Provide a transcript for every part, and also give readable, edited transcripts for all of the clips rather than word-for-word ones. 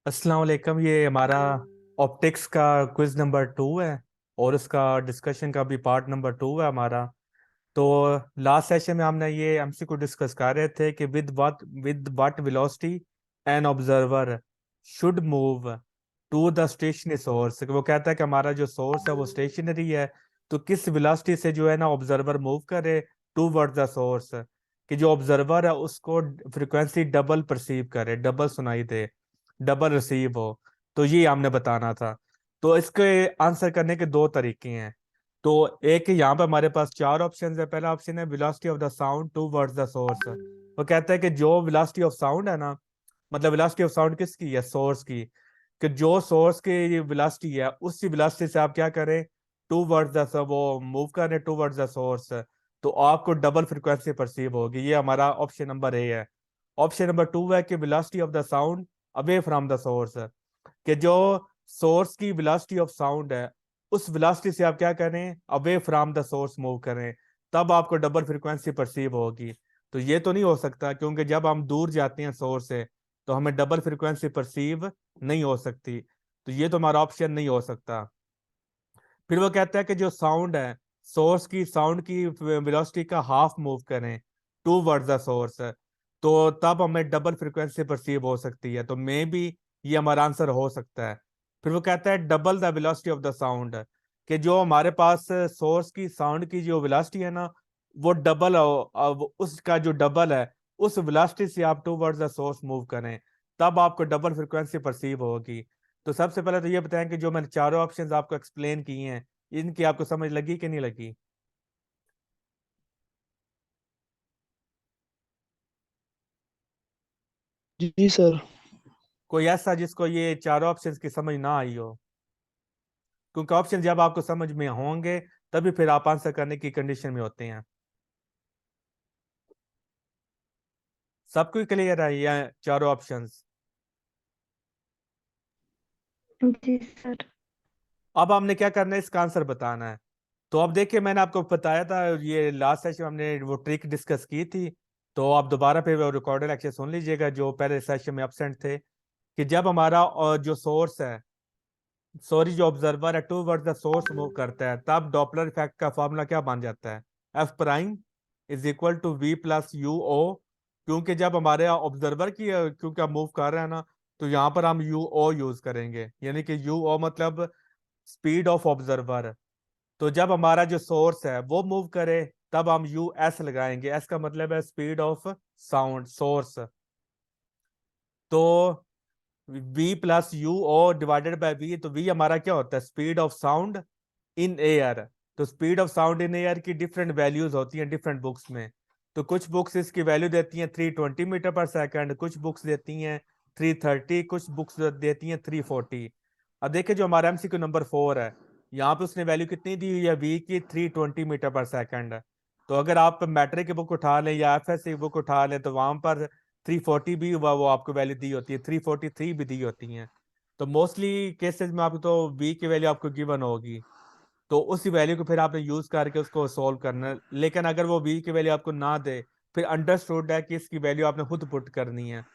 अस्सलाम वालेकुम। ये हमारा ऑप्टिक्स का क्विज नंबर 2 है और उसका डिस्कशन का भी पार्ट नंबर 2 है हमारा। तो लास्ट सेशन में हमने ये एमसीक्यू डिस्कस कर रहे थे कि with what velocity an observer should move to the stationary source. वो कहता है कि हमारा जो सोर्स है वो स्टेशनरी है, तो किस वेलोसिटी से जो है ना ऑब्जर्वर मूव करे टू वर्ड द सोर्स, कि जो ऑब्जर्वर है उसको फ्रिक्वेंसी डबल परसीव करे, डबल सुनाई दे, डबल रिसीव हो। तो ये हमने बताना था। तो इसके आंसर करने के दो तरीके हैं। तो एक यहाँ पे हमारे पास चार ऑप्शन है। पहला ऑप्शन है velocity of the sound towards the source. वो कहता है कि जो वेलोसिटी ऑफ साउंड है ना, मतलब वेलोसिटी ऑफ साउंड किसकी है? सोर्स की। कि जो सोर्स की वेलोसिटी है उसी वेलोसिटी से आप क्या करें, टू वर्ड्स द वो मूव करें टू वर्ड्स द सोर्स, तो आपको डबल फ्रिक्वेंसी परसीव होगी। ये हमारा ऑप्शन नंबर ए है। ऑप्शन नंबर 2 है कि velocity of the sound away from the source, कि जो सोर्स की वेलोसिटी ऑफ साउंड है उस वेलोसिटी से आप क्या करें, away from the source move करें, तब आपको डबल फ्रिक्वेंसी परसीव होगी। तो ये तो नहीं हो सकता, क्योंकि जब हम दूर जाते हैं सोर्स से तो हमें डबल फ्रिक्वेंसी परसीव नहीं हो सकती। तो ये तो हमारा ऑप्शन नहीं हो सकता। फिर वो कहता है कि जो साउंड है, सोर्स की साउंड की वेलोसिटी का हाफ मूव करें टू वर्ड द सोर्स, तो तब हमें डबल फ्रिक्वेंसी परसीव हो सकती है। तो मे बी ये हमारा आंसर हो सकता है। फिर वो कहता है double the velocity of the sound, कि जो हमारे पास सोर्स की साउंड की जो वेलोसिटी है ना, वो डबल हो, अब उसका जो डबल है उस वेलोसिटी से आप towards the source move करें, तब आपको डबल फ्रिक्वेंसी परसीव होगी। तो सबसे पहले तो ये बताएं कि जो मैंने चारों ऑप्शंस आपको एक्सप्लेन किए हैं, इनकी आपको समझ लगी कि नहीं लगी? जी सर। कोई ऐसा जिसको ये चारों ऑप्शंस की समझ ना आई हो? क्योंकि ऑप्शन जब आपको समझ में होंगे तभी फिर आप आंसर करने की कंडीशन में होते हैं। सबको क्लियर है ये चारों ऑप्शंस? जी सर। अब हमने क्या करना है, इसका आंसर बताना है। तो अब देखिए, मैंने आपको बताया था, ये लास्ट सेशन में हमने वो ट्रिक डिस्कस की थी। तो आप दोबारा फिर वो रिकॉर्डेड लेक्चर सुन लीजिएगा जो पहले सेशन में एब्सेंट थे। कि जब हमारा जो सोर्स है, सॉरी, जो ऑब्जर्वर है towards the source move करता है, तब डॉपलर इफेक्ट का फॉर्मूला क्या बन जाता है? F prime is equal to we plus u o. क्योंकि जब हमारे ऑब्जर्वर की क्योंकि हम मूव कर रहे हैं ना, तो यहाँ पर हम यू ओ यूज करेंगे, यानी कि यू ओ मतलब स्पीड ऑफ ऑब्जर्वर। तो जब हमारा जो सोर्स है वो मूव करे तब हम यू एस लगाएंगे। एस का मतलब है स्पीड ऑफ साउंड सोर्स। तो v plus u o divided by v, तो वी हमारा क्या होता है? Speed of sound in air. तो speed of sound in air की डिफरेंट वैल्यूज होती हैं डिफरेंट बुक्स में। तो कुछ बुक्स इसकी वैल्यू देती हैं 320 मीटर पर सेकंड, कुछ बुक्स देती हैं 330, कुछ बुक्स देती हैं 340। अब देखिए, जो हमारा एमसीक्यू नंबर 4 है, यहाँ पे उसने वैल्यू कितनी दी हुई है? वी की 320 मीटर पर सेकंड। तो अगर आप मैट्रिक की बुक उठा लें या एफ एस की बुक उठा लें तो वहां पर 340 भी हुआ, वो आपको वैल्यू दी होती है, 343 भी दी होती हैं। तो मोस्टली केसेस में आपको तो वी की वैल्यू आपको गिवन होगी, तो उसी वैल्यू को फिर आपने यूज करके उसको सोल्व करना है। लेकिन अगर वो वी की वैल्यू आपको ना दे, फिर अंडरस्टूड है कि इसकी वैल्यू आपने खुद पुट करनी है।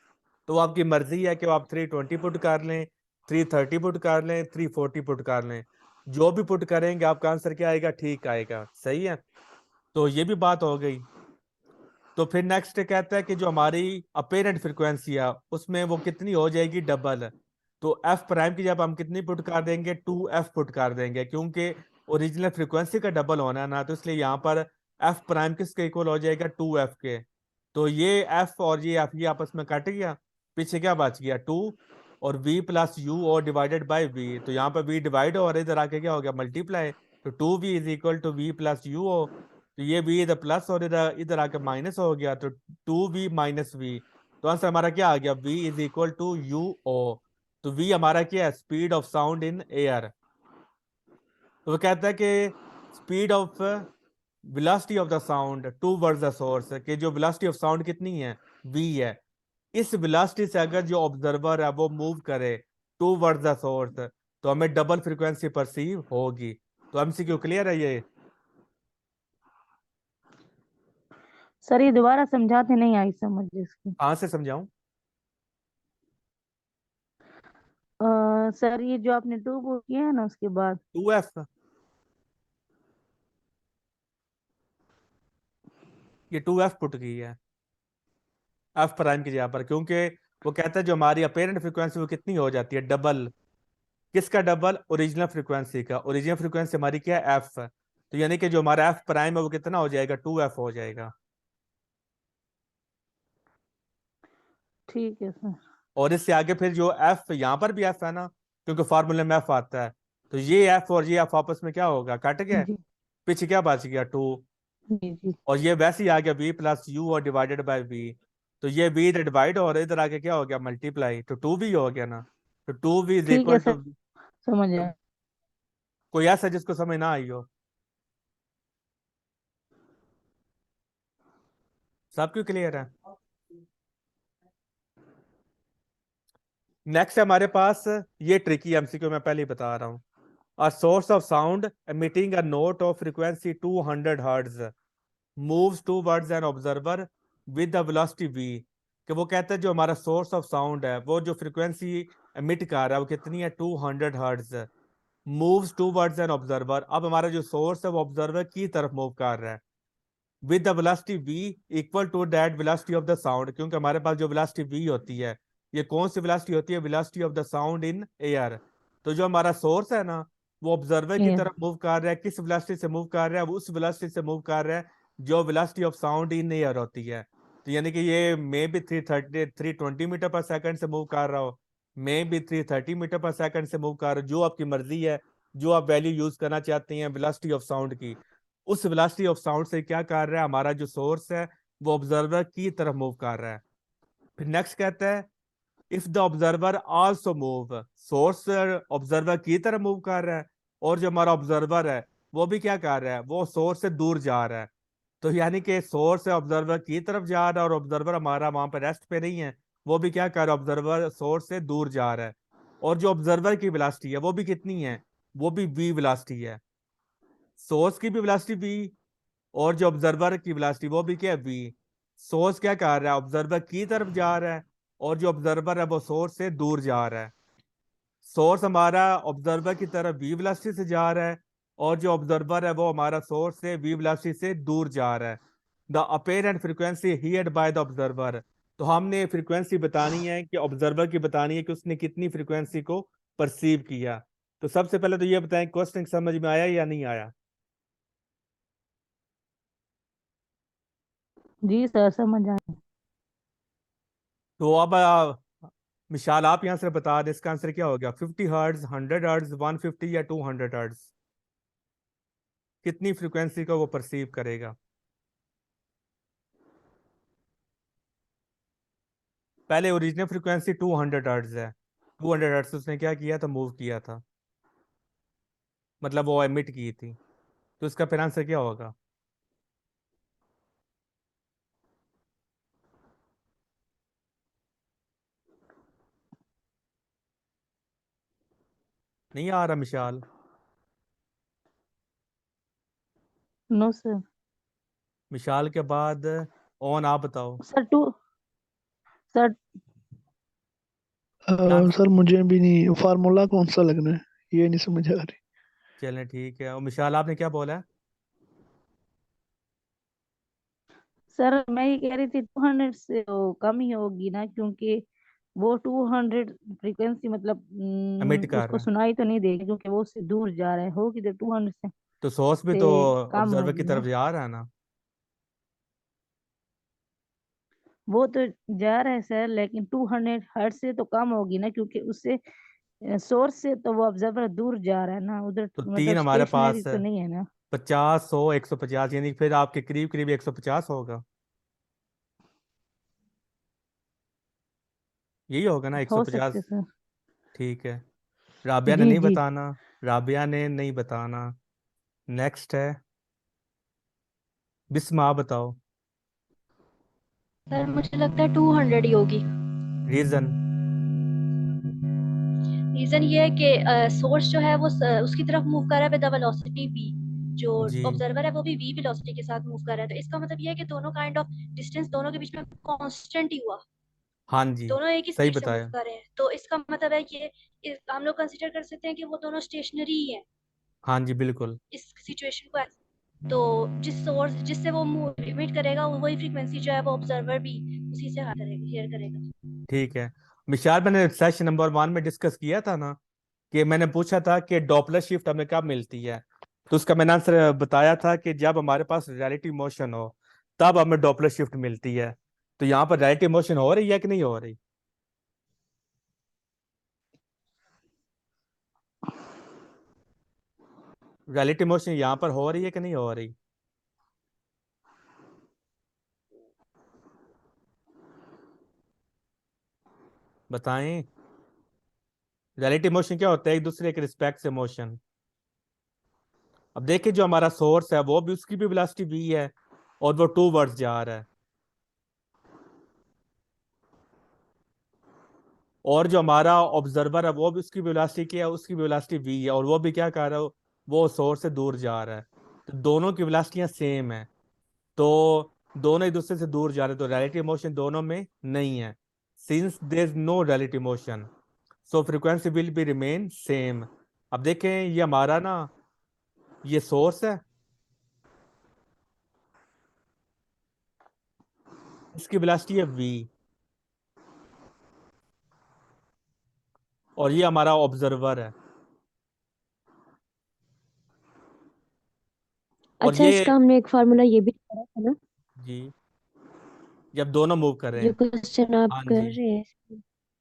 तो वो आपकी मर्जी है कि वो आप 320 पुट कर लें, 330 पुट कर लें, 340 पुट कर लें। जो भी पुट करेंगे आपका आंसर क्या आएगा? ठीक आएगा। सही है। तो ये भी बात हो गई। तो फिर नेक्स्ट कहता है कि जो हमारी अपेरेंट फ्रिक्वेंसी है उसमें वो कितनी हो जाएगी? डबल। तो एफ प्राइम की जब हम कितनी पुट कर देंगे? 2f पुट कर देंगे, क्योंकि ओरिजिनल फ्रिक्वेंसी का डबल होना है ना, तो इसलिए यहाँ पर एफ प्राइम किसके इक्वल हो जाएगा? 2f के। तो ये एफ और ये एफ ये आपस में कट गया, पीछे क्या बच गया? 2 और v प्लस यू और डिवाइडेड बाई वी। तो यहाँ पर v डिवाइड और इधर आके क्या हो गया? मल्टीप्लाई। तो 2v is equal to we plus U. तो ये v इधर प्लस और इधर इधर आके माइनस हो गया, तो 2v माइनस वी। तो आंसर हमारा क्या आ गया? v is equal to u o. तो v हमारा क्या है? Speed of sound in air. तो वो कहता है कि speed of velocity of the sound towards the source, कि जो वेलोसिटी ऑफ साउंड कितनी है? v है। इस वेलोसिटी से अगर जो ऑब्जर्वर है वो मूव करे टू वर्ड्स द सोर्स, तो हमें डबल फ्रिक्वेंसी परसीव होगी। तो एमसीक्यू क्लियर है ये? सर ये दोबारा समझाते, नहीं आई समझ इसकी। कहाँ से समझाऊं? सर ये जो आपने टू पुट किया है ना उसके बाद 2f, ये 2f पुट की है एफ प्राइम की जगह पर, क्योंकि वो कहता है जो हमारी अपेरेंट फ्रीक्वेंसी वो कितनी हो जाती है, डबल। किसका डबल? ओरिजिनल फ्रीक्वेंसी का। ओरिजिनल फ्रीक्वेंसी हमारी क्या है? एफ। तो यानी कि जो हमारा एफ प्राइम है वो कितना हो जाएगा? 2f हो जाएगा। ठीक है सर। और इससे आगे फिर जो एफ, यहाँ पर भी एफ है ना, क्योंकि फार्मूले में एफ आता है। तो ये एफ और ये एफ आपस में क्या होगा? कट गया। जी पीछे क्या बच गया? 2। जी जी। और ये वैसे ही आ गया v प्लस यू और डिवाइडेड बाई v। तो ये v डिवाइड और इधर आके क्या हो गया? मल्टीप्लाई। तो 2v हो गया ना। तो 2v इज ठीक है इक्वल सर, टू। समझ आया। कोई ऐसा जिसको समझ ना आई हो? सब क्यों क्लियर है? नेक्स्ट है हमारे पास, ये ट्रिकी एमसीक्यू मैं पहले ही बता रहा हूँ। A source of sound emitting a note of frequency 200 hertz moves towards an observer with the velocity v। कि वो कहता है जो हमारा सोर्स ऑफ साउंड है वो जो फ्रीक्वेंसी एमिट कर रहा है वो कितनी है? 200 hertz. Moves towards an observer. अब हमारा जो सोर्स है वो ऑब्जर्वर की तरफ मूव कर रहा है with the velocity v equal to that velocity of the sound, क्योंकि हमारे पास जो वेलोसिटी v होती है, ये कौन सी वेलोसिटी होती है? Velocity of the sound in air. तो जो हमारा सोर्स है ना, वो ऑब्जर्वर की यस। तरफ मूव कर रहा है। किस वेलोसिटी से मूव कर रहा है? वो उस वेलोसिटी से मूव कर रहा है जो velocity of sound in air होती है। तो यानी कि ये मे बी 320 मीटर पर सेकंड से मूव कर रहा हो, मे बी 330 मीटर पर सेकंड से मूव कर रहा हो, जो आपकी मर्जी है। जो आप वैल्यू यूज करना चाहते हैं वेलोसिटी ऑफ साउंड की, उस वेलोसिटी ऑफ साउंड से क्या कर रहा है हमारा जो सोर्स है वो ऑब्जर्वर की तरफ मूव कर रहा है। फिर नेक्स्ट कहता है if the observer also move. Source observer की तरफ मूव कर रहा है, और जो हमारा ऑब्जर्वर है वो भी क्या कर रहा है? वो सोर्स से दूर जा रहा है। तो यानी कि सोर्स है ऑब्जर्वर की तरफ जा रहा है, और ऑब्जर्वर हमारा वहां पर रेस्ट पे नहीं है, वो भी क्या कर रहा है? ऑब्जर्वर सोर्स से दूर जा रहा है। और जो ऑब्जर्वर की वेलोसिटी है वो भी कितनी है? वो भी v वेलोसिटी है। सोर्स की भी वेलोसिटी v, और जो ऑब्जर्वर की वेलोसिटी वो भी क्या है? v। सोर्स क्या कर रहा है? ऑब्जर्वर की तरफ जा रहा है, और जो ऑब्जर्वर है वो सोर्स से दूर जा रहा है। सोर्स हमारा ऑब्जर्वर की तरफ v वेलोसिटी से जा रहा है, और जो ऑब्जर्वर है वो हमारा सोर्स से v वेलोसिटी से दूर जा रहा है। The apparent frequency heard by the observer. तो हमने फ्रीक्वेंसी बतानी है कि ऑब्जर्वर की बतानी है कि उसने कितनी फ्रीक्वेंसी को परसीव किया। तो सबसे पहले तो ये बताएं क्वेश्चन समझ में आया या नहीं आया? जी सर, समझ आया। तो अब मिसाल आप यहां से बता दें इसका आंसर क्या हो गया? 50 हर्ट्ज, 100 हर्ट्ज, 150 या 200 हर्ट्ज? कितनी फ्रीक्वेंसी को वो परसीव करेगा? पहले ओरिजिनल फ्रीक्वेंसी 200 हर्ट्ज है। 200 हर्ट्ज उसने क्या किया था? मूव किया था, मतलब वो एमिट की थी। तो इसका फिर आंसर क्या होगा? नहीं आ रहा मिसाल? No sir. मिसाल के बाद ऑन आप बताओ सर टू, सर क्या आंसर। सर मुझे भी नहीं फार्मूला कौन सा लगना है ये नहीं समझ आ रही। चलें ठीक है। और मिसाल आपने क्या बोला है? सर मैं ये कह रही थी 200 से वो कम ही होगी ना, क्योंकि वो 200 फ्रीक्वेंसी मतलब एमिट कर उसको रहा है। सुनाई तो नहीं देगी, क्योंकि वो उससे दूर जा रहे हो किधर 200 तो सोर्स भी तो से कम ऑब्जर्वर की होगी तरफ ना। जा रहा है ना। वो तो जा रहा है सर, लेकिन 200 हर्ट्ज से तो कम होगी ना, क्योंकि उससे सोर्स से तो वो ऑब्जर्वर दूर जा रहा है ना, उधर तो मतलब तीन हमारे स्टेशनरी पास तो नहीं है ना। 50, 100, 150, यानी फिर आपके करीब करीब 150 होगा। यही होगा ना हो सकते 150? सर। ठीक है। राबिया ने जी नहीं जी। बताना। राबिया ने नहीं बताना। नेक्स्ट है बिस्मा, आप बताओ सर मुझे लगता है 200 ही होगी। रीजन। रीजन ये है कि सोर्स जो है वो उसकी तरफ मूव कर रहा है विद द वेलोसिटी v। जो जी। ऑब्जर्वर है वो भी v वेलोसिटी के साथ मूव कर रहा है, तो इसका मतलब ये है कि दोनों काइंड ऑफ डिस्टेंस दोनों के बीच में कांस्टेंट ही हुआ। हाँ जी, दोनों एक ही सही स्पीड से मूव बताया। कर रहे हैं, तो इसका मतलब है कि हम लोग कंसिडर कर सकते हैं कि वो दोनों स्टेशनरी ही है हाँ जी, बिल्कुल इस सिचुएशन को। तो जिस सोर्स जिससे वो मूव इमिट करेगा, वही फ्रीक्वेंसी जो है वो ऑब्जर्वर भी उसी से शेयर करेगा। ठीक है। मिसाल मैंने सेशन नंबर 1 में डिस्कस किया था ना, कि मैंने पूछा था कि डॉपलर शिफ्ट हमें कब मिलती है, तो उसका मैंने आंसर बताया था कि जब हमारे पास रिलेटिव मोशन हो तब हमें डॉपलर शिफ्ट मिलती है। तो यहाँ पर रिलेटिव मोशन हो रही है कि नहीं हो रही? रिलेटिव मोशन यहाँ पर हो रही है कि नहीं हो रही? बताएं। रिलेटिव मोशन क्या होता है? एक दूसरे के रिस्पेक्ट से मोशन। अब देखिए, जो हमारा सोर्स है वो भी, उसकी भी वेलोसिटी v है और वो टू वर्ड्स जा रहा है, और जो हमारा ऑब्जर्वर है वो भी, उसकी वेलोसिटी क्या है? उसकी वेलोसिटी v है, और वो भी क्या कर रहा है? वो सोर्स से दूर जा रहा है। तो दोनों की वेलोसिटियां सेम है, तो दोनों एक दूसरे से दूर जा रहे हैं, तो रिलेटिव मोशन दोनों में नहीं है। Since there is no relative motion, so frequency will be remain same. अब देखें, ये हमारा ना, ये सोर्स है, इसकी वेलोसिटी है v, और ये हमारा ऑब्जर्वर है, और अच्छा, ये, इसका हमने एक फार्मूला ये भी पढ़ा था ना, जी, जब दोनों मूव कर रहे जो हैं। क्वेश्चन आप हाँ कर जी, रहे हैं।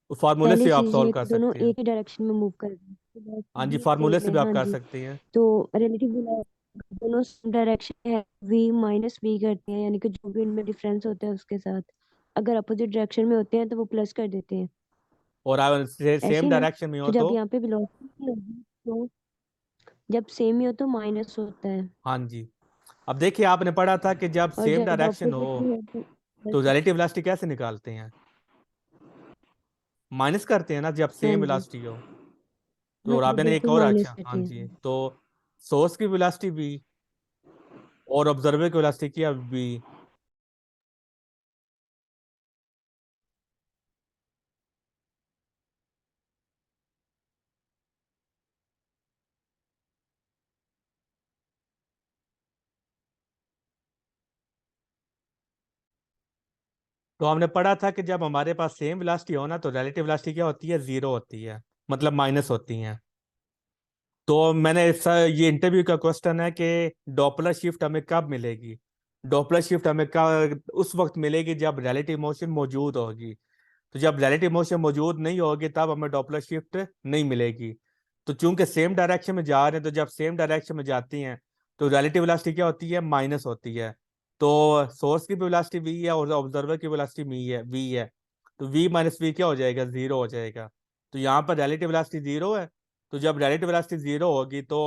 उस फार्मूले पहले से आप चीज सॉल्व ये कर दोनों सकते हैं। एक ही डायरेक्शन में मूव कर रहे हैं, तो हाँ जी, velocity फार्मूले सेम से है। भी आप हाँ कर जी, सकते हैं। तो रिलेटिव दोनों डायरेक्शन है, v माइनस v करते हैं, यानी कि जो भी इनमें डिफरेंस होता है उसके साथ अगर अपोजिट डायरेक्शन में होते हैं तो वो प्लस कर देते हैं, और अगर ऐसे सेम ही ना। डायरेक्शन में हो तो जब तो, यहाँ पे वेलोसिटी होगी तो जब सेम ही हो तो माइनस होता है, हाँ जी। अब देखिए, आपने पढ़ा था कि जब और सेम जब डायरेक्शन अपोजिट हो में हो तो तो plus। रिलेटिव वेलोसिटी कैसे निकालते हैं? माइनस करते हैं ना, जब हाँ सेम जी, वेलोसिटी हो। तो हाँ और जी, आपने एक बिल्कुल और, माइनस अच्छा, हाँ करते जी, हैं। तो सोर्स की वेलोसिटी v और ऑब्जर्वर की वेलोसिटी क्या v। तो हमने पढ़ा था कि जब हमारे पास सेम वेलोसिटी हो ना, तो रिलेटिव वेलोसिटी क्या होती है? जीरो होती है, मतलब माइनस होती है। तो मैंने ये इंटरव्यू का क्वेश्चन है कि डॉपलर शिफ्ट हमें कब मिलेगी? डॉपलर शिफ्ट हमें कब, उस वक्त मिलेगी जब रिलेटिव मोशन मौजूद होगी। तो जब रिलेटिव मोशन मौजूद नहीं होगी तब हमें डॉपलर शिफ्ट नहीं मिलेगी। तो चूंकि सेम डायरेक्शन में जा रहे हैं, तो जब सेम डायरेक्शन में जाती हैं तो रिलेटिव वेलोसिटी क्या होती है? माइनस होती है। तो सोर्स की वेलोसिटी v है और ऑब्जर्वर की वेलोसिटी v है। तो v माइनस v क्या हो जाएगा? जीरो हो जाएगा। तो यहाँ पर रिलेटिव वेलोसिटी जीरो है, तो जब रिलेटिव वेलोसिटी जीरो होगी तो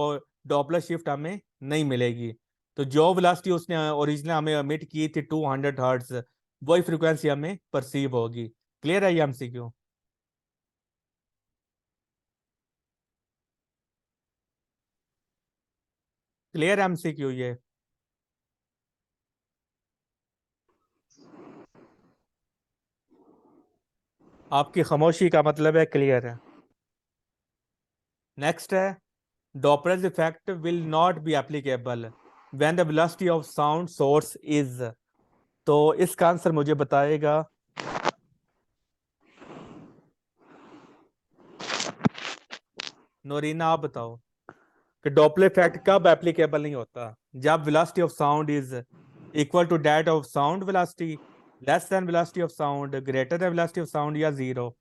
डॉपलर शिफ्ट हमें नहीं मिलेगी। तो जो वेलोसिटी उसने ओरिजिनल हमें एमिट की थी 200 हर्ट्ज, वही फ्रीक्वेंसी हमें परसीव होगी। क्लियर है ये एमसीक्यू? क्लियर एमसीक्यू ये? आपकी खामोशी का मतलब है क्लियर है। नेक्स्ट है, Doppler's effect will not be applicable when the velocity of sound source is. तो इसका आंसर मुझे बताएगा नोरीना, आप बताओ कि डॉपलर इफेक्ट कब एप्लीकेबल नहीं होता? जब velocity of sound is equal to that of sound velocity, less than velocity of sound, greater than velocity of sound, या जीरो।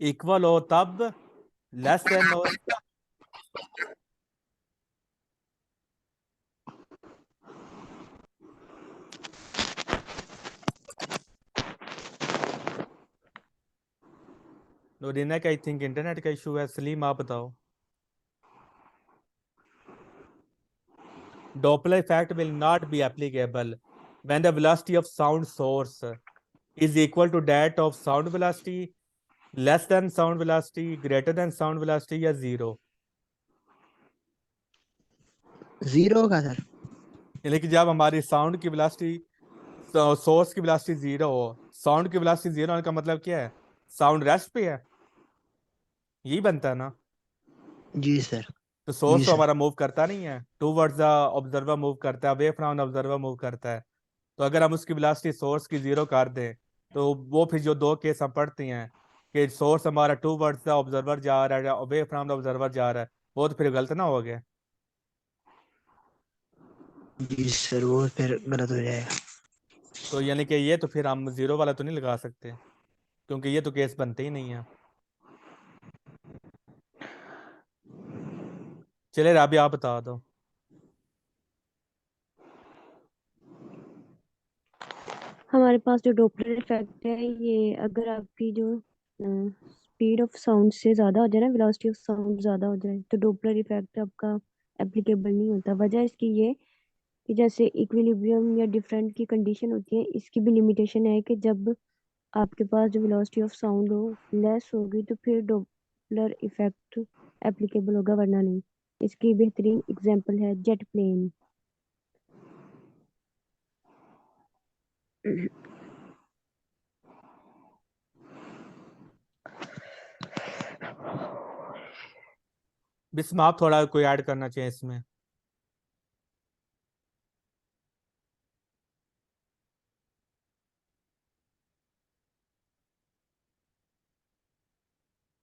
इक्वल हो तब, लेस देन हो, नोरीना का आई थिंक इंटरनेट का इशू है। सलीम, आप बताओ। Doppler effect will not be applicable when the velocity of sound source is equal to that of sound velocity, less than sound velocity, greater than sound velocity, या zero. Zero का sir. यानी कि जब हमारी sound की velocity source की velocity 0 हो, sound की वेलोसिटी 0 होने का मतलब क्या है? साउंड रेस्ट पे है, यही बनता है ना। जी सर। तो जी सोर्स तो सर। हमारा मूव करता नहीं है, टूवर्ड्स द ऑब्जर्वर मूव करता है, अवे फ्रॉम ऑब्जर्वर मूव करता है। तो अगर हम उसकी वेलोसिटी सोर्स की 0 कर दें, तो वो फिर जो दो केस हम पढ़ते हैं कि सोर्स हमारा टूवर्ड्स द ऑब्जर्वर जा रहा है, अवे फ्रॉम द ऑब्जर्वर जा रहा है, वो तो फिर गलत ना हो गया। जी सर, वो फिर गलत हो जाएगा। तो यानी कि ये तो फिर हम 0 वाला तो नहीं लगा सकते, क्योंकि ये तो केस बनते ही नहीं है। चले अभी आप बता दो। हमारे पास जो डॉपलर इफेक्ट है, ये अगर आपकी जो स्पीड ऑफ साउंड से ज्यादा हो जाए ना, वेलोसिटी ऑफ साउंड ज्यादा हो जाए, तो डॉपलर इफेक्ट आपका एप्लीकेबल नहीं होता। वजह इसकी ये कि जैसे इक्विलिब्रियम या डिफरेंट की कंडीशन होती है, इसकी भी लिमिटेशन है कि जब आपके पास जो वेलोसिटी ऑफ साउंड हो लेस होगी तो फिर डॉपलर इफेक्ट एप्लीकेबल होगा, वरना नहीं। इसकी बेहतरीन एग्जांपल है जेट प्लेन। बिस्म आप थोड़ा कोई ऐड करना चाहिए इसमें।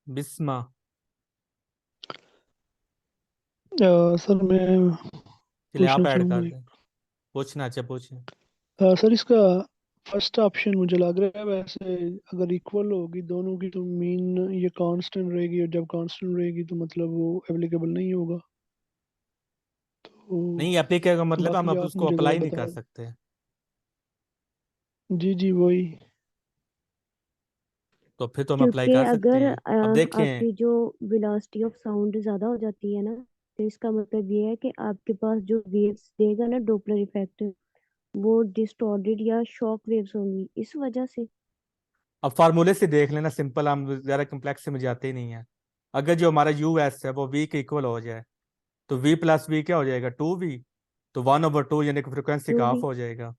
बिस्मा। सर मैं चलिए पूछना आप ऐड चाहूँगा कर एक। दें। पूछना, अच्छा पूछिए। सर इसका फर्स्ट ऑप्शन मुझे लग रहा है, वैसे अगर इक्वल होगी दोनों की तो मीन ये कांस्टेंट रहेगी, और जब कांस्टेंट रहेगी तो मतलब वो एप्लीकेबल नहीं होगा। तो नहीं, एप्लीकेबल का मतलब हम बाकी अब आप उसको मुझे ज़रा अप्लाई नहीं कर बता। सकते। जी जी वही। तो फिर तो हम अप्लाई क्योंकि कर सकते अगर हैं। अब देखें, आपकी जो वेलोसिटी ऑफ साउंड ज्यादा हो जाती है ना, तो इसका मतलब ये है कि आपके पास जो वेव्स देगा ना डॉपलर इफेक्ट, वो डिस्टॉर्टेड या शॉक वेव्स होंगी इस वजह से। अब फार्मूले से देख लेना, सिंपल, हम ज़्यादा कम्प्लेक्स में जाते ही नहीं है। अगर जो हमारा यू एस है वो वी के इक्वल हो जाए, तो वी प्लस वी क्या हो जाएगा? 2v। तो 1/2 यानी कि फ्रिक्वेंसी जो का हाफ भी। हो जाएगा।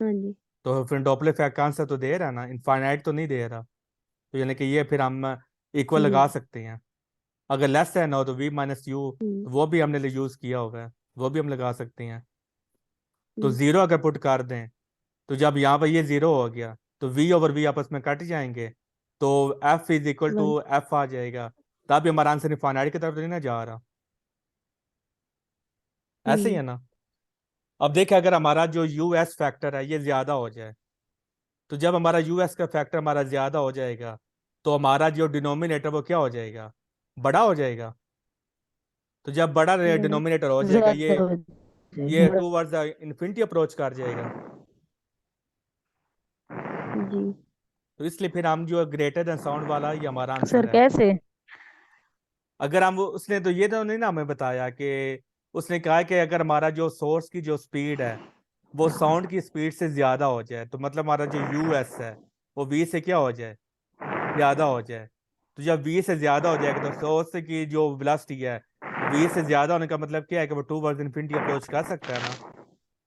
हाँ जी। तो फिर डॉपलर इफेक्ट का आंसर तो दे रहा है ना, इनफाइनाइट तो नहीं दे रहा। तो यानी कि ये फिर हम इक्वल जी। लगा सकते हैं। अगर लेस है ना, तो वी माइनस यू, हम्म। वो भी हमने यूज किया होगा है, वो भी हम लगा सकते हैं। तो हम्म। 0 अगर पुट कर दें, तो जब यहाँ पर ये 0 हो गया, तो v ओवर v आपस में कट जाएंगे, तो f is equal to 1। f आ जाएगा। तब हमारा आंसर इनफाइनाइट की तरफ तो नहीं ना जा रहा। ऐसे ही हम्म। है ना। अब देखिए, अगर हमारा जो यू एस फैक्टर है ये ज्यादा हो जाए, तो जब हमारा यू एस का फैक्टर हमारा ज्यादा हो जाएगा, तो हमारा जो डिनोमिनेटर वो क्या हो जाएगा? बड़ा हो जाएगा। तो जब बड़ा बड़ा डिनोमिनेटर हो जाएगा, ज्यादा हो ये जाएगा। टूवर्ड्स द इन्फिनिटी अप्रोच कर जाएगा। जी। तो इसलिए फिर हम जो ग्रेटर देन साउंड वाला, ये हमारा सर आंसर है। कैसे? अगर हम उसने तो ये तो नहीं ना हमें बताया कि उसने कहा कि अगर हमारा जो सोर्स की जो स्पीड है वो साउंड की स्पीड से ज्यादा हो जाए, तो मतलब हमारा जो यू एस है वो वी से क्या हो जाए? ज्यादा हो जाए। तो जब वी से ज्यादा हो जाएगा, तो सोर्स की जो वेलोसिटी है वी से ज्यादा होने का मतलब क्या है कि वो टूवर्ड्स इन्फिनिटी अप्रोच कर सकता है ना,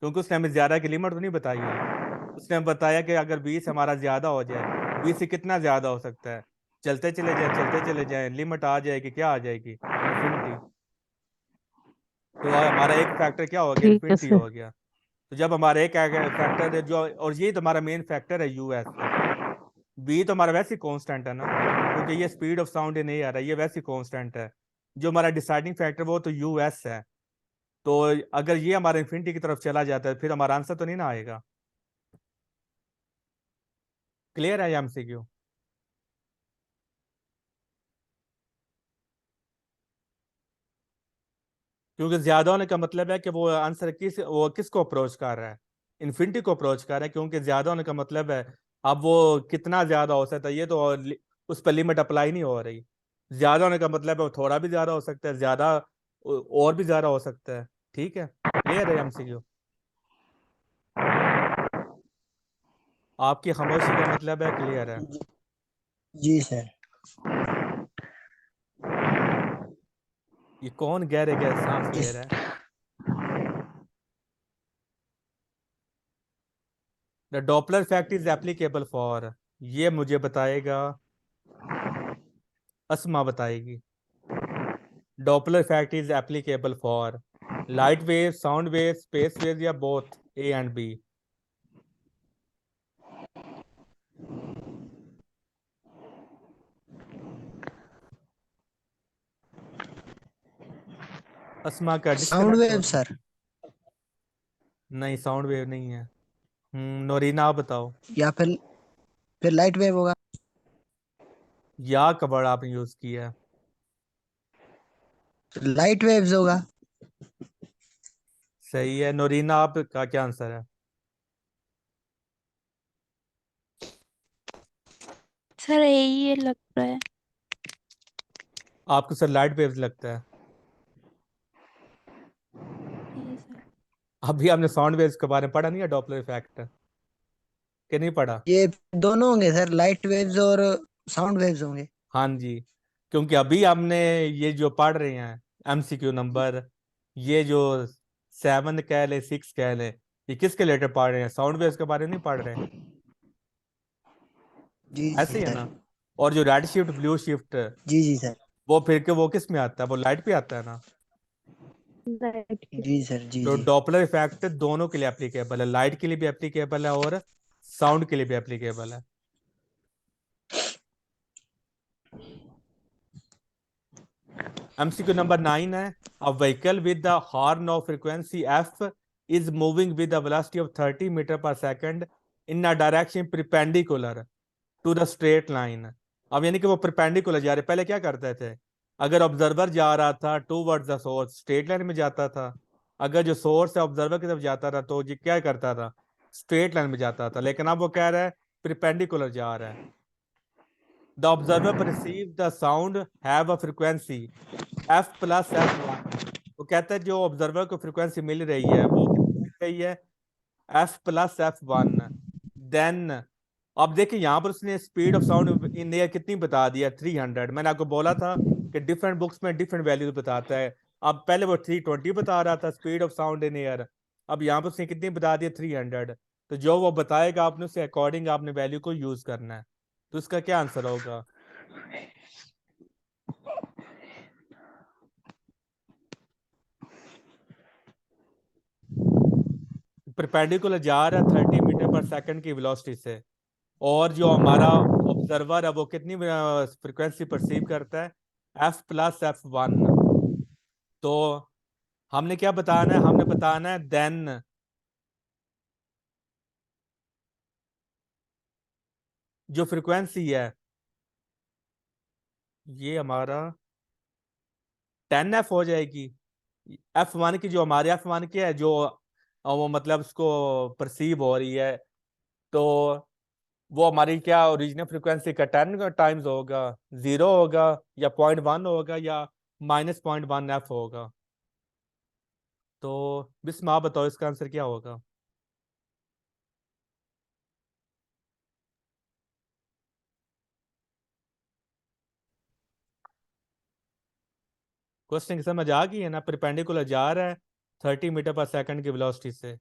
क्योंकि उसने हमें ज्यादा की लिमिट तो नहीं बताई है। उसने हमें बताया कि अगर 20 हमारा ज्यादा हो जाए, 20 से कितना ज्यादा हो सकता है? चलते चले जाएं, चलते चले जाएं, लिमिट आ जाएगी, क्या आ जाएगी? इन्फिनिटी। तो हमारा एक फैक्टर क्या हो गया? ठीक है इन्फिनिटी सर। हो गया। तो जब हमारा एक फैक्टर है जो, और ये तो हमारा मेन फैक्टर है यूएस है, बी तो हमारा वैसे ही कांस्टेंट है ना, क्योंकि ये स्पीड ऑफ साउंड नहीं आ रहा, ये वैसे ही कांस्टेंट है। जो हमारा डिसाइडिंग फैक्टर वो तो यूएस है। तो अगर ये हमारा इन्फिनिटी की तरफ चला जाता है, फिर हमारा आंसर तो नहीं ना आएगा। क्लियर है ये एमसीक्यू? क्योंकि ज्यादा होने का मतलब है कि वो आंसर वो किसको अप्रोच कर रहा है? इन्फिनिटी को अप्रोच कर रहा है, क्योंकि ज्यादा होने का मतलब है अब वो कितना ज्यादा हो सकता है, ये तो उस पर लिमिट अप्लाई नहीं हो रही। ज्यादा होने का मतलब है वो थोड़ा भी ज्यादा हो सकता है, ज्यादा और भी ज्यादा हो सकता है। ठीक है, क्लियर है एमसीक्यू? आपकी खामोशी का मतलब है क्लियर है। जी सर। ये कौन गहरे गहरे सांस जी ले रहा है? The Doppler effect is applicable for, ये मुझे बताएगा, अस्मा बताएगी। Doppler effect is applicable for light wave, sound wave, space wave या बोथ ए एंड बी? अस्मा का साउंड डिस्कनेक्ट हो वेव रहा है। सर, नहीं, साउंड वेव नहीं है। नोरीना आप बताओ। या फिर लाइट वेव होगा। या का वर्ड आपने यूज किया है। लाइट वेव्स होगा। सही है। नोरीना आपका क्या आंसर है? सर यही ये लग रहा है। आपको सर लाइट वेव्स लगता है? ये सर अभी आपने साउंड वेव्स के बारे में पढ़ा नहीं है, डॉपलर इफेक्ट कि नहीं पढ़ा? ये दोनों होंगे सर, लाइट वेव्स और साउंड वेव्स होंगे। हाँ जी, क्योंकि अभी हमने ये जो पढ़ रहे हैं एमसीक्यू नंबर, ये जो 7 कह ले 6 कह ले, ये किसके रिलेटेड पढ़ रहे हैं? साउंड वेव्स के बारे में नहीं पढ़ रहे हैं, जी ऐसे ही है सर। ना? और जो रेड शिफ्ट ब्लू शिफ्ट, जी जी सर। वो फिर के वो किस में आता है? वो लाइट पे आता है ना? लाइट के जी सर। जी तो जी। डॉपलर इफेक्ट दोनों के लिए एप्लीकेबल है, लाइट के लिए भी एप्लीकेबल है और साउंड के लिए भी एप्लीकेबल है। एमसीक्यू नंबर 9 है, a vehicle with the horn of frequency f is moving with the velocity of 30 meter पर second in a direction perpendicular to the straight line. अब यानी कि वो परपेंडिकुलर जा रहे, पहले क्या करते थे, अगर ऑब्जर्वर जा रहा था towards the source straight line में जाता था, अगर जो सोर्स है ऑब्जर्वर की तरफ जाता था तो ये क्या करता था, स्ट्रेट लाइन में जाता था। लेकिन अब वो कह रहा है परपेंडिकुलर जा रहा है। The observer perceive the sound have a frequency F plus F one. वो कहता है जो ऑब्जर्वर को फ्रीक्वेंसी मिल रही है वो कितनी मिल रही है, F plus F one. Then अब देखिए यहाँ पर उसने speed of sound in air कितनी बता दिया, 300। मैंने आपको बोला था कि डिफरेंट बुक्स में डिफरेंट वैल्यू बताता है। अब पहले वो 320 बता रहा था speed of sound in air, अब यहाँ पर उसने कितनी बता दिया, 300। तो जो वो बताएगा आपने उसके अकॉर्डिंग आपने वैल्यू को यूज करना है। तो इसका क्या आंसर होगा? परपेंडिकुलर जा रहा है 30 मीटर पर सेकंड की वेलोसिटी से, और जो हमारा ऑब्जर्वर है वो कितनी फ्रीक्वेंसी परसीव करता है, एफ प्लस एफ वन। तो हमने क्या बताना है, हमने बताना है देन जो फ्रीक्वेंसी है ये हमारा 10F हो जाएगी। F1 की जो हमारे F1 की है जो वो मतलब उसको परसीव हो रही है, तो वो हमारी क्या ओरिजिनल फ्रीक्वेंसी का 10 टाइम्स होगा, 0 होगा या 0.1 होगा या -0.1F होगा। तो बिस्मा आप बताओ इसका आंसर क्या होगा? क्वेश्चन की समझ आ गई है ना? परपेंडिकुलर जा रहा है 30 मीटर पर सेकंड की वेलोसिटी से,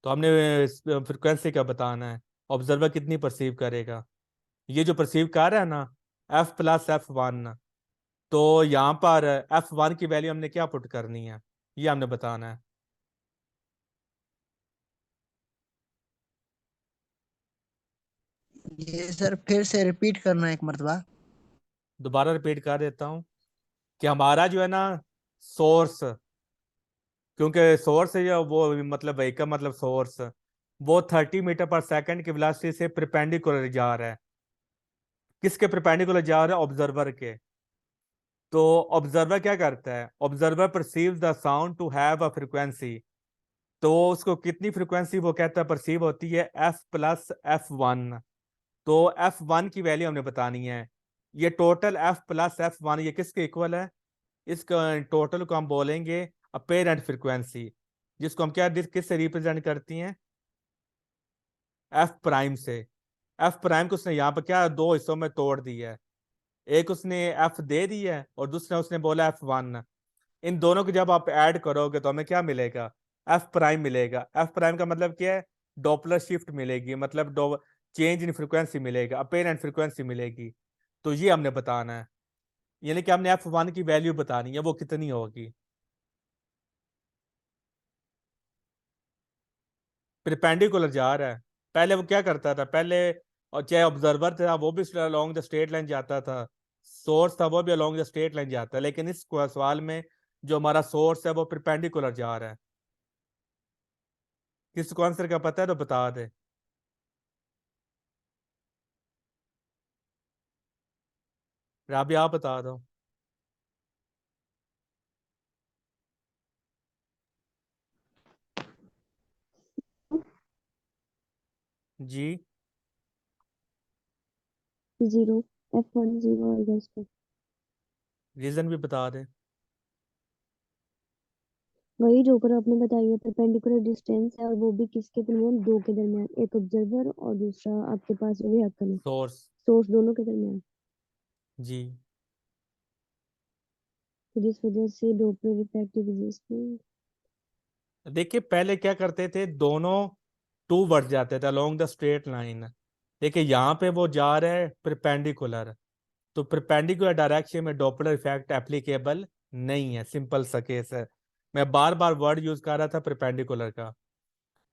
तो हमने फ्रीक्वेंसी का बताना है, ऑब्जर्वर कितनी परसीव करेगा। ये जो परसीव कर रहा है ना एफ प्लस एफ वन, तो यहाँ पर F1 की वैल्यू हमने क्या पुट करनी है, ये हमने बताना है। ये सर फिर से रिपीट करना एक मरतबा। दोबारा रिपीट कर देता हूँ कि हमारा जो है ना सोर्स, क्योंकि सोर्स है वो मतलब व्हीकल मतलब सोर्स, वो 30 मीटर पर सेकंड की वेलोसिटी से परपेंडिकुलर जा रहा है। किसके परपेंडिकुलर जा रहा है? ऑब्जर्वर के। तो ऑब्जर्वर क्या करता है, observer perceive the sound to have a frequency, तो उसको कितनी फ्रीक्वेंसी वो कहता है परसीव होती है, एफ प्लस एफ वन। तो F1 की वैल्यू हमने बतानी है। ये टोटल F प्लस F1 ये किसके इक्वल है, इसका टोटल को हम बोलेंगे अपेरेंट फ्रीक्वेंसी, जिसको हम क्या किस से रिप्रेजेंट करती हैं, F प्राइम से। F प्राइम को उसने यहाँ पर क्या दो हिस्सों में तोड़ दिया है, एक उसने F दे दी है और दूसरा उसने बोला F1। इन दोनों को जब आप ऐड करोगे तो हमें क्या मिलेगा, F प्राइम मिलेगा। F प्राइम का मतलब क्या है, डॉपलर शिफ्ट मिलेगी, मतलब चेंज इन फ्रिक्वेंसी मिलेगा, अपेरेंट फ्रिक्वेंसी मिलेगी। तो ये हमने बताना है, यानी कि हमने f1 की वैल्यू बतानी है, वो कितनी होगी। परपेंडिकुलर जा रहा है, पहले वो क्या करता था, पहले और चाहे ऑब्जर्वर था वो भी अलोंग द स्ट्रेट लाइन जाता था, सोर्स था वो भी अलोंग द स्ट्रेट लाइन जाता है, लेकिन इस सवाल में जो हमारा सोर्स है वो परपेंडिकुलर जा रहा है। किसको आंसर का पता है तो बता दे। राबी आप बता दो। जी 0, F1 0 आएगा इसका। रीजन भी बता दे। वही जो ऊपर आपने बताई है, परपेंडिकुलर डिस्टेंस है, और वो भी किसके दरमियान, दो के दरमियान, एक ऑब्जर्वर और दूसरा आपके पास वही हैकन है, सोर्स। सोर्स, दोनों के दरमियान। जी तो जिस वजह से डॉपलर इफेक्ट एग्जिस्ट नहीं। देखिए पहले क्या करते थे, दोनों टू वर्ड जाते थे अलोंग द स्ट्रेट लाइन। देखिए यहाँ पे वो जा रहे हैं परपेंडिकुलर, तो परपेंडिकुलर डायरेक्शन में डॉपलर इफेक्ट एप्लीकेबल नहीं है, सिंपल सा केस है। मैं बार बार वर्ड यूज कर रहा था परपेंडिकुलर का।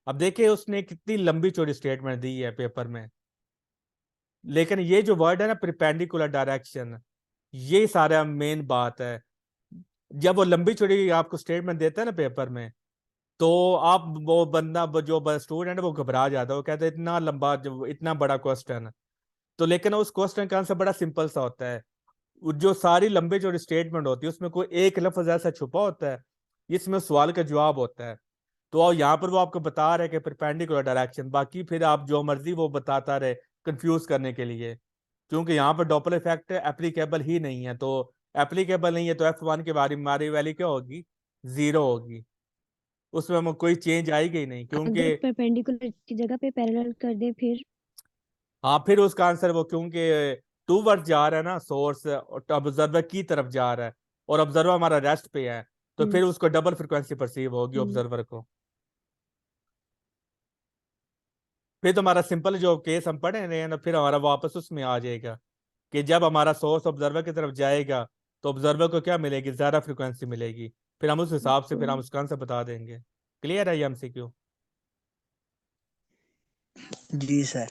अब देखिए उसने कितनी लंबी चौड़ी स्टेटमेंट दी है पेपर में, लेकिन ये जो वर्ड है ना परपेंडिकुलर डायरेक्शन, ये सारा मेन बात है। जब वो लंबी चौड़ी आपको स्टेटमेंट देता है ना पेपर में, तो आप वो बंदा जो स्टूडेंट है वो घबरा जाता है, वो कहता है इतना लंबा इतना बड़ा क्वेश्चन। तो लेकिन उस क्वेश्चन का आंसर बड़ा सिंपल सा होता है। जो सारी लंबे चौड़ी स्टेटमेंट होती है उसमें कोई एक लफ्ज ऐसा छुपा होता है, इसमें सवाल का जवाब होता है। तो यहाँ पर वो आपको बता रहे कि परपेंडिकुलर डायरेक्शन, बाकी फिर आप जो मर्जी वो बताता रहे कंफ्यूज करने के लिए, क्योंकि यहाँ पर डॉपलर इफेक्ट एप्लीकेबल ही नहीं है। तो एप्लीकेबल नहीं है तो F1 के बारे में हमारी वैल्यू क्या होगी, 0 होगी, उसमें हम कोई चेंज आएगी ही नहीं, क्योंकि अगर परपेंडिकुलर की जगह पे पैरेलल कर दे फिर। हाँ फिर उसका आंसर वो, क्योंकि टू वर्ड जा रहा है ना, सोर्स ऑब्जर्वर की तरफ जा रहा है और ऑब्जर्वर हमारा रेस्ट पे है, तो फिर उसको डबल फ्रिक्वेंसी परसीव होगी ऑब्जर्वर को। फिर तो हमारा सिंपल जो केस हम पढ़े रहे हैं ना, फिर हमारा वापस उसमें आ जाएगा कि जब हमारा सोर्स ऑब्जर्वर की तरफ जाएगा तो ऑब्जर्वर को क्या मिलेगी, ज्यादा फ्रिक्वेंसी मिलेगी। फिर हम उस हिसाब से फिर हम उसका आंसर बता देंगे। क्लियर है ये MCQ? जी सर।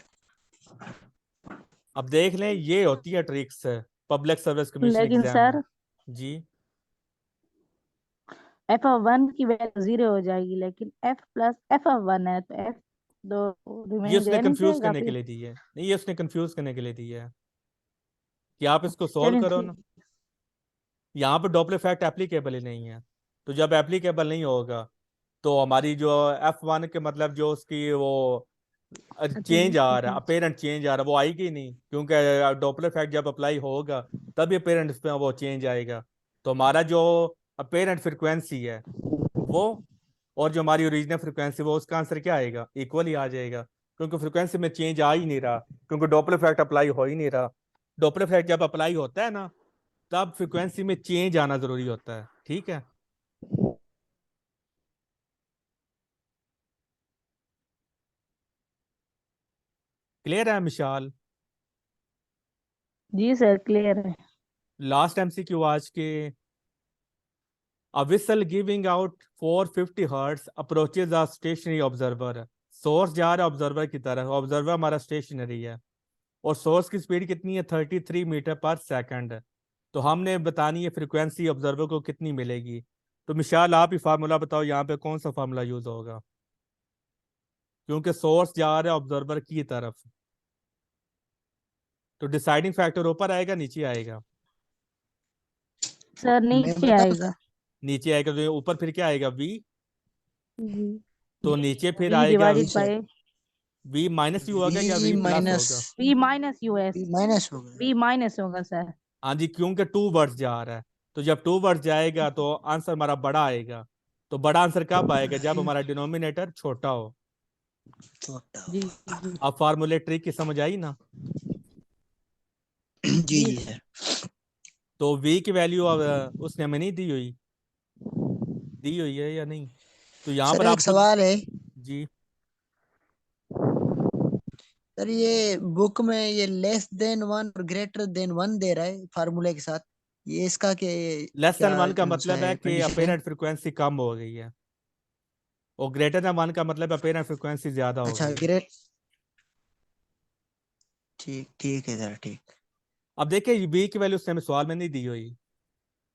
अब देख लें, ये होती है ट्रिक्स पब्लिक सर्विस कमीशन लेकिन एग्जाम में। सर जी F1 की वैल्यू 0 हो जाएगी, लेकिन F प्लस F1 है तो F दो ये रिमेनिंग उसने रह नहीं कंफ्यूज जाएगा करने के फिर। लिए दी है, नहीं ये उसने कंफ्यूज करने के लिए दी है कि आप इसको सॉल्व चलिए करो ना। ठीक। यहाँ पर डॉपलर इफेक्ट एप्लीकेबल ही नहीं है, तो जब एप्लीकेबल नहीं होगा तो हमारी जो F1 के मतलब जो उसकी वो चेंज आ रहा है, अपेरेंट चेंज आ रहा है, वो आएगी ही नहीं, क्योंकि डॉपलर इफेक्ट जब अप्लाई होगा तभी अपेरेंट पे वो चेंज आएगा। तो हमारा जो अपेरेंट फ्रिक्वेंसी है वो, और जो हमारी ओरिजिनल फ्रिक्वेंसी, वो उसका आंसर क्या आएगा, इक्वल ही आ जाएगा, क्योंकि फ्रिक्वेंसी में चेंज आ ही नहीं रहा, क्योंकि डॉपलर इफेक्ट अप्लाई हो ही नहीं रहा। डॉपलर इफेक्ट जब अप्लाई होता है ना, तब फ्रिक्वेंसी में चेंज आना जरूरी होता है। ठीक है, क्लियर है मिशाल? जी सर क्लियर है। लास्ट MCQ आज के। A whistle giving out 450 hertz approaches a stationary observer. Source जा रहा है ऑब्जर्वर की तरफ, ऑब्जर्वर हमारा स्टेशनरी है, और सोर्स की स्पीड कितनी है, 33 मीटर पर सेकंड। तो हमने बतानी है फ्रीक्वेंसी ऑब्जर्वर को कितनी मिलेगी। तो मिशाल आप ही फार्मूला बताओ, यहाँ पे कौन सा फार्मूला यूज होगा, क्योंकि सोर्स जा रहा है ऑब्जर्वर की तरफ। तो डिसाइडिंग फैक्टर ऊपर आएगा नीचे आएगा? सर मैं नीचे बताऊं आएगा। सर? नीचे आएगा, तो ऊपर फिर क्या आएगा, V। जी तो नीचे फिर V आएगा जी divided sir. By V minus u होगा या वी V प्लस माइनस होगा? V minus US। V minus होगा। V माइनस होगा सर। हाँ जी, क्योंकि टू वर्ड्स जा रहा है, तो जब टू वर्ड्स जाएगा तो आंसर हमारा बड़ा आएगा। तो बड़ा आंसर कब आएगा, जब हमारा डिनोमिनेटर छोटा हो। छोटा जी होगा। जी अब फार्मूले ट्रिक की समझ आई ना? जी जी जी सर। तो V की वैल्यू अब उसने हमें नहीं दी हुई, दी हुई है या नहीं? तो यहाँ सर पर एक आपको, सवाल है, जी सर ये बुक में ये लेस देन 1 और ग्रेटर देन 1 दे रहा है फार्मूले के साथ, ये इसका लेस क्या देन 1 का कौन सा मतलब है है कि कंडीशन है? अपेरेंट फ्रीक्वेंसी कम हो गई है, और ग्रेटर देन 1 का मतलब अपेरेंट फ्रीक्वेंसी ज्यादा हो अच्छा गई है। ग्रेट, ठीक ठीक है सर, ठीक। अब देखिए बी की वैल्यू उसने हमें सवाल में नहीं दी हुई,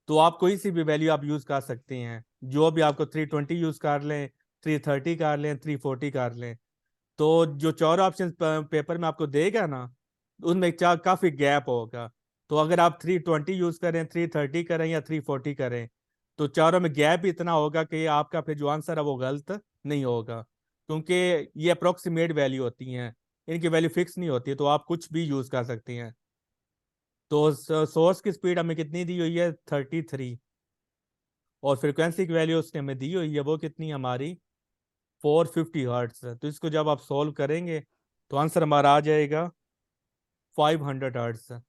तो आप कोई सी भी वैल्यू आप यूज कर सकते हैं, जो भी आपको 320 यूज कर लें, 330 कर लें, 340 कर लें। तो जो चार ऑप्शन पेपर में आपको देगा ना, उनमें काफी गैप होगा। तो अगर आप 320 यूज करें, 330 करें या 340 करें, तो चारों में गैप इतना होगा कि आपका फिर जो आंसर है वो गलत नहीं होगा, क्योंकि ये अप्रोक्सीमेट वैल्यू होती हैं, इनकी वैल्यू फिक्स नहीं होती, तो आप कुछ भी यूज कर सकती हैं। तो सोर्स की स्पीड हमें कितनी दी हुई है, 33, और फ्रिक्वेंसी की वैल्यू उसने हमें दी हुई है वो कितनी है हमारी, 450 हर्ट्ज। तो इसको जब आप सॉल्व करेंगे तो आंसर हमारा आ जाएगा 500 हर्ट्ज।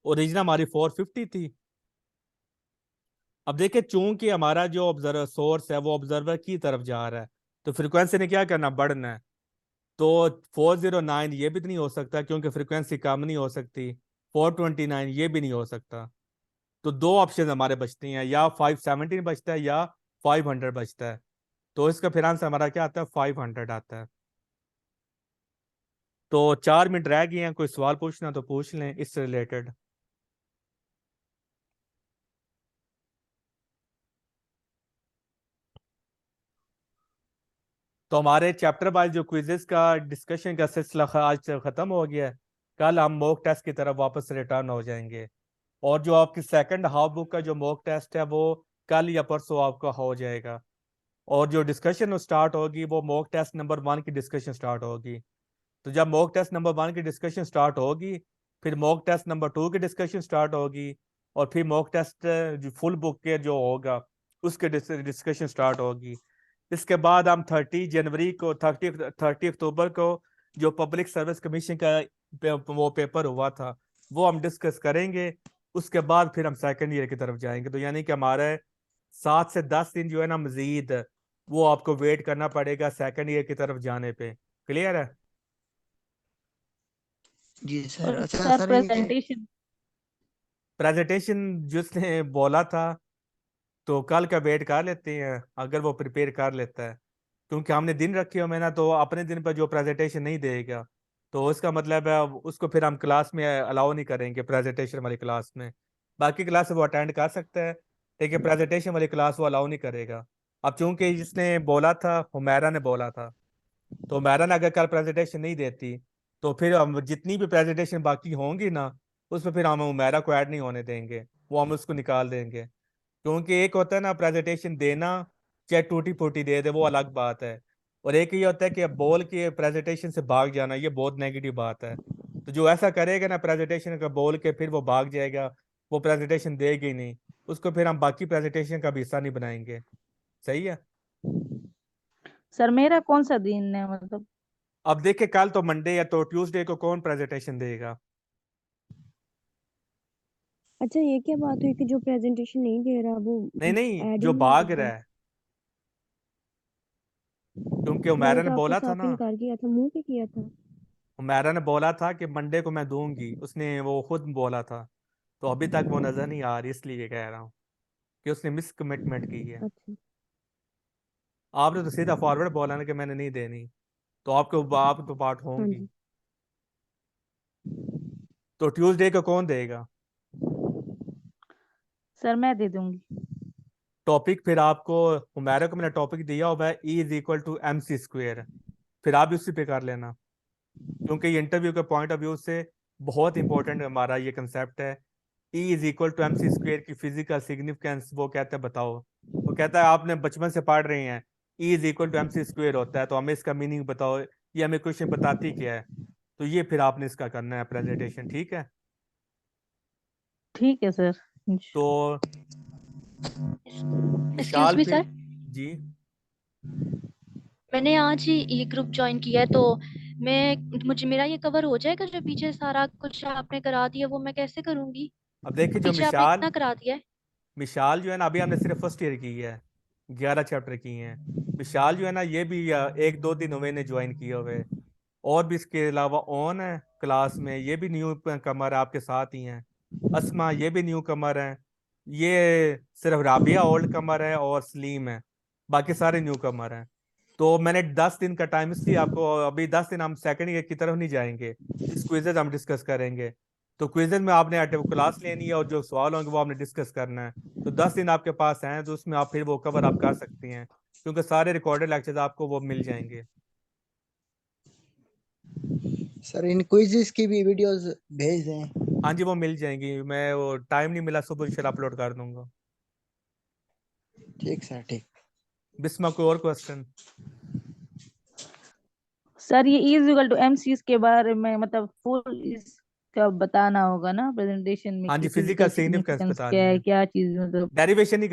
ओरिजिनल हमारी 450 थी। अब देखिए चूंकि हमारा जो ऑब्जर्वर सोर्स है वो ऑब्जर्वर की तरफ जा रहा है, तो फ्रिक्वेंसी ने क्या करना, बढ़ना है। तो 409 ये भी नहीं हो सकता, क्योंकि फ्रिक्वेंसी कम नहीं हो सकती। 429 ये भी नहीं हो सकता। तो दो ऑप्शन हमारे बचते हैं, या 517 बचता है या 500 बचता है। तो इसका फिर आंसर हमारा क्या आता है, 500 आता है। तो 4 मिनट रह गए हैं, कोई सवाल पूछना तो पूछ लें इससे रिलेटेड। तो हमारे चैप्टर वाइज जो क्विजेस का डिस्कशन का सिलसिला आज से खत्म हो गया है। कल हम मॉक टेस्ट की तरफ वापस रिटर्न हो जाएंगे, और जो आपकी सेकंड हाफ बुक का जो मॉक टेस्ट है वो कल या परसों आपका हो जाएगा। और जो डिस्कशन स्टार्ट होगी वो मॉक टेस्ट नंबर 1 की डिस्कशन स्टार्ट होगी। तो जब मॉक टेस्ट नंबर 1 की डिस्कशन स्टार्ट होगी, फिर मॉक टेस्ट नंबर 2 की डिस्कशन स्टार्ट होगी, और फिर मॉक टेस्ट जो फुल बुक के जो होगा उसके डिस्कशन स्टार्ट होगी। इसके बाद हम 30 जनवरी को 30 अक्टूबर को जो पब्लिक सर्विस कमीशन का वो पेपर हुआ था वो हम डिस्कस करेंगे। उसके बाद फिर हम सेकंड ईयर की तरफ जाएंगे। तो यानी कि हमारे 7 से 10 दिन जो है ना मजीद, वो आपको वेट करना पड़ेगा सेकंड ईयर की तरफ जाने पे। क्लियर है? जी सर। और अच्छा सर सर ये प्रेजेंटेशन। प्रेजेंटेशन जिसने बोला था तो कल का वेट कर लेते हैं, अगर वो प्रिपेयर कर लेता है, क्योंकि हमने दिन रखे हुए हैं ना, तो अपने दिन पर जो प्रेजेंटेशन नहीं देगा तो उसका मतलब है उसको फिर हम क्लास में अलाउ नहीं करेंगे, प्रेजेंटेशन वाली क्लास में। बाकी क्लास वो अटेंड कर सकता है, लेकिन प्रेजेंटेशन वाली क्लास वो अलाउ नहीं करेगा। अब चूंकि जिसने बोला था हुमैरा ने बोला था, तो हुमैरा ने अगर कल प्रेजेंटेशन नहीं देती तो फिर हम जितनी भी प्रेजेंटेशन बाकी होंगी ना, उसमें फिर हम हुमैरा को ऐड नहीं होने देंगे, वो हम उसको निकाल देंगे। क्योंकि एक होता है ना प्रेजेंटेशन देना, चाहे टूटी फूटी दे दे वो अलग बात है, और एक ये होता है कि बोल के प्रेजेंटेशन से भाग जाना, ये बहुत नेगेटिव बात है। तो जो ऐसा करेगा ना प्रेजेंटेशन का बोल के फिर वो भाग जाएगा, वो प्रेजेंटेशन देगा ही नहीं, उसको फिर हम बाकी प्रेजेंटेशन का भी हिस्सा नहीं बनाएंगे। सही है? सर मेरा कौन सा दिन है मतलब? अब देखिए कल तो मंडे है, तो ट्यूसडे को कौन प्रेजेंटेशन देगा? अच्छा ये क्या बात हुई कि जो प्रेजेंटेशन नहीं दे रहा वो नहीं नहीं, ऐड ही जो नहीं भाग होगा? रहा है, क्योंकि मैंने उमैरा ने तो आपको बोला था साफ ना, इनकार किया था, मुंह पे किया था। उमैरा ने बोला था कि मंडे को मैं दूंगी, उसने वो खुद बोला था। तो अभी तक वो नजर नहीं आ रही, इसलिए कह रहा हूँ कि उसने मिस कमिटमेंट की है। अच्छा। आपने तो सीधा फॉरवर्ड बोला ना कि मैंने नहीं देनी, तो आप तो पार्ट हाँ होंगी। जी। तो ट्यूसडे को कौन देगा सर मैं दे दूंगी। टॉपिक? फिर आपको हुमैरा को मैंने टॉपिक दिया हुआ है E = mc²। फिर आप भी उसी पे कर लेना, क्योंकि ये इंटरव्यू के पॉइंट ऑफ व्यू से बहुत इंपॉर्टेंट हमारा ये कंसेप्ट है। E = mc² की फिजिकल सिग्निफिकेंस वो कहता है बताओ। वो कहता है आपने बचपन से पढ़ रहे हैं E = mc² होता है, तो हमें इसका मीनिंग बताओ, ये हमें क्वेश्चन बताती क्या है। तो ये फिर आपने इसका करना है प्रेजेंटेशन, ठीक है? ठीक है सर। तो एक्सक्यूज विशाल मी फिर। सर, जी। मैंने आज ही ये ग्रुप ज्वाइन किया है, तो मुझे मेरा ये कवर हो जाएगा? जो पीछे सारा कुछ आपने करा दिया वो मैं कैसे करूंगी? अब देखिए जो पीछे आपने मिशाल इतना करा दिया है। मिशाल जो है ना, अभी हमने सिर्फ फर्स्ट ईयर की है, 11 चैप्टर किए हैं। विशाल जो है ना, ये भी 1-2 दिन हुए ने ज्वाइन किए हुए। और भी इसके अलावा ऑन है क्लास में, ये भी न्यू कमर है, आपके साथ ही हैं। अस्मा ये भी न्यू कमर है। ये सिर्फ राबिया ओल्ड कमर है और सलीम है, बाकी सारे न्यू कमर हैं। तो मैंने 10 दिन का टाइम इसलिए आपको, अभी 10 दिन हम सेकंड ईयर की तरफ नहीं जाएंगे, इस क्विजेज हम डिस्कस करेंगे। तो क्विजेज में आपने क्लास लेनी है और जो सवाल होंगे वो आपने डिस्कस करना है। तो 10 दिन आपके पास हैं, तो उसमें आप फिर वो कवर आप कर सकती हैं, क्योंकि सारे रिकॉर्डेड लेक्चर्स आपको वो मिल जाएंगे। सर इन क्विज़ेस की भी वीडियोस भेज दें। हाँ जी, वो मिल जाएंगी। मैं वो टाइम नहीं मिला, सुबह फिर अपलोड कर दूंगा। ठीक सर, ठीक। बिस्मा कोई और क्वेश्चन? सर ये E इक्वल टू MC के बारे में मतलब फुल इसका बताना होगा ना प्रेजेंटेशन में हाँ कि जी, फिजिकल फिजिकल सिग्निफिकेंस सिग्निफिकेंस बतानी क्या है, है, क्या चीज मतलब डेरिवेशन नहीं